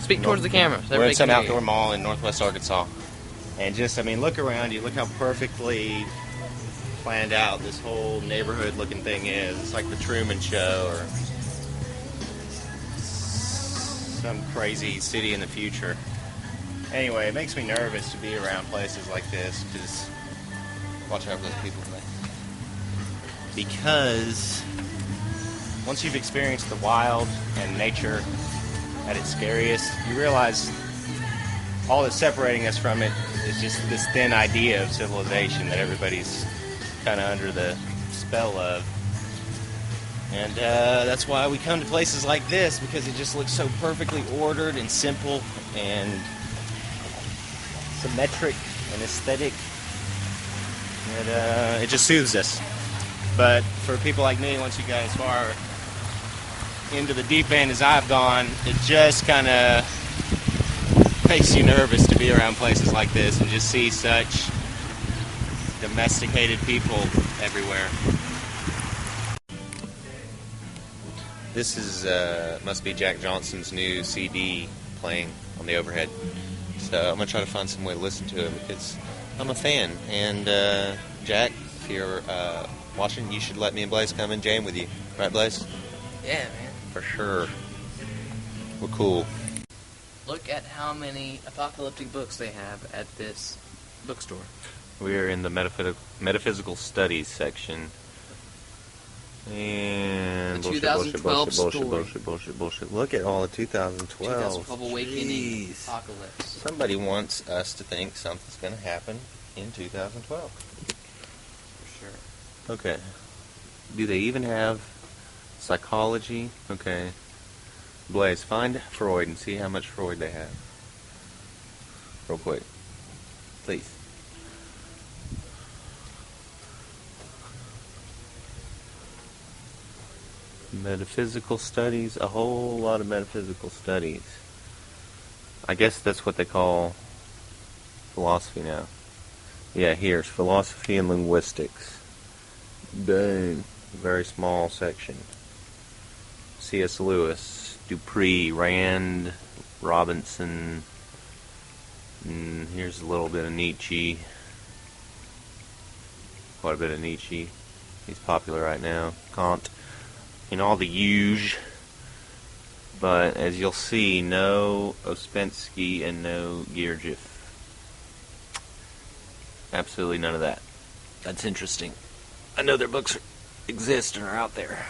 Speak towards the camera. So we're in some everybody can hear outdoor you. mall in Northwest Arkansas. And just, I mean, look around you. Look how perfectly planned out this whole neighborhood-looking thing is. It's like the Truman Show or some crazy city in the future. Anyway, it makes me nervous to be around places like this because... Watch out for those people tonight. Because once you've experienced the wild and nature at its scariest, you realize all that's separating us from it is just this thin idea of civilization that everybody's kind of under the spell of. And that's why we come to places like this, because it just looks so perfectly ordered and simple and symmetric and aesthetic. And it just soothes us. But for people like me, once you get as far into the deep end as I've gone, it just kind of makes you nervous to be around places like this and just see such domesticated people everywhere. This is must be Jack Johnson's new CD playing on the overhead. So I'm going to try to find some way to listen to it because I'm a fan. And Jack, if you're watching, you should let me and Blaze come and jam with you. Right, Blaze? Yeah, man. For sure. We're cool. Look at how many apocalyptic books they have at this bookstore. We are in the metaphysical studies section. And The 2012 story. bullshit. Look at all the 2012. 2012 Awakening Jeez. Apocalypse. Somebody wants us to think something's going to happen in 2012. For sure. Okay. Do they even have psychology? Okay. Blaze, find Freud and see how much Freud they have. Real quick. Please. Metaphysical studies, a whole lot of metaphysical studies. I guess that's what they call philosophy now. Yeah, here's philosophy and linguistics. Dang. Very small section. C.S. Lewis, Dupree, Rand, Robinson. Here's a little bit of Nietzsche. Quite a bit of Nietzsche. He's popular right now. Kant. All the huge. But as you'll see, no Ouspensky and no Gurdjieff. Absolutely none of that. That's interesting. I know their books exist and are out there,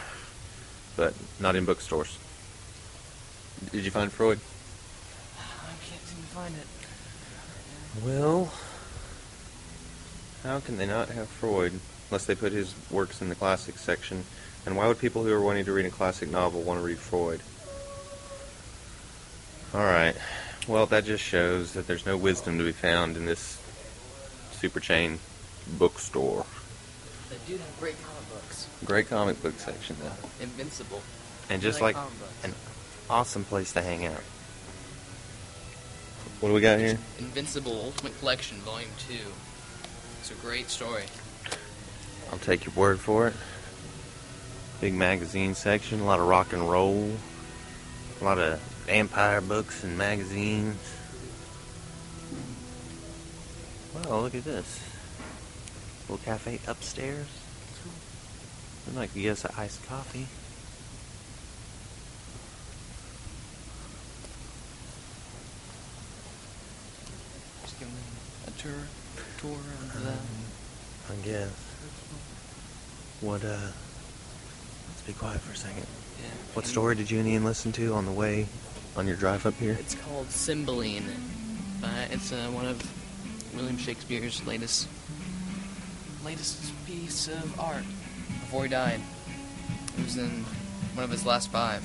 but not in bookstores. Did you find Freud? I can't seem to find it. Well, how can they not have Freud unless they put his works in the classics section? And why would people who are wanting to read a classic novel want to read Freud? Alright, well, that just shows that there's no wisdom to be found in this super chain bookstore. They do have great comic books. Great comic book section, though. Invincible. And just Like like comic books. an awesome place to hang out. What do we got here? Invincible Ultimate Collection, Volume 2. It's a great story. I'll take your word for it. Big magazine section, a lot of rock and roll, a lot of vampire books and magazines. Wow, look at this. Little cafe upstairs. I'd like to get us an iced coffee. Just give them a tour of the... I guess. What, let's be quiet for a second. Yeah. What story did you and Ian listen to on the way, on your drive up here? It's called Cymbeline. It's one of William Shakespeare's latest piece of art before he died. It was in one of his last 5.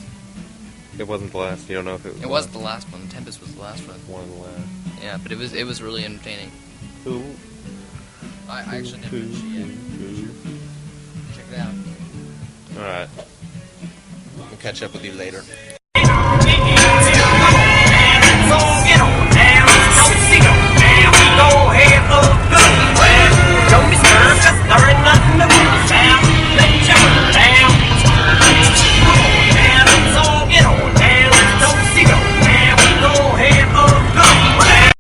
It wasn't the last. You don't know if it was. It was the last one. Tempest was the last one. one of the last. Yeah, but it was really entertaining. Who? I actually never finished it yet. Check it out. All right. We'll catch up with you later.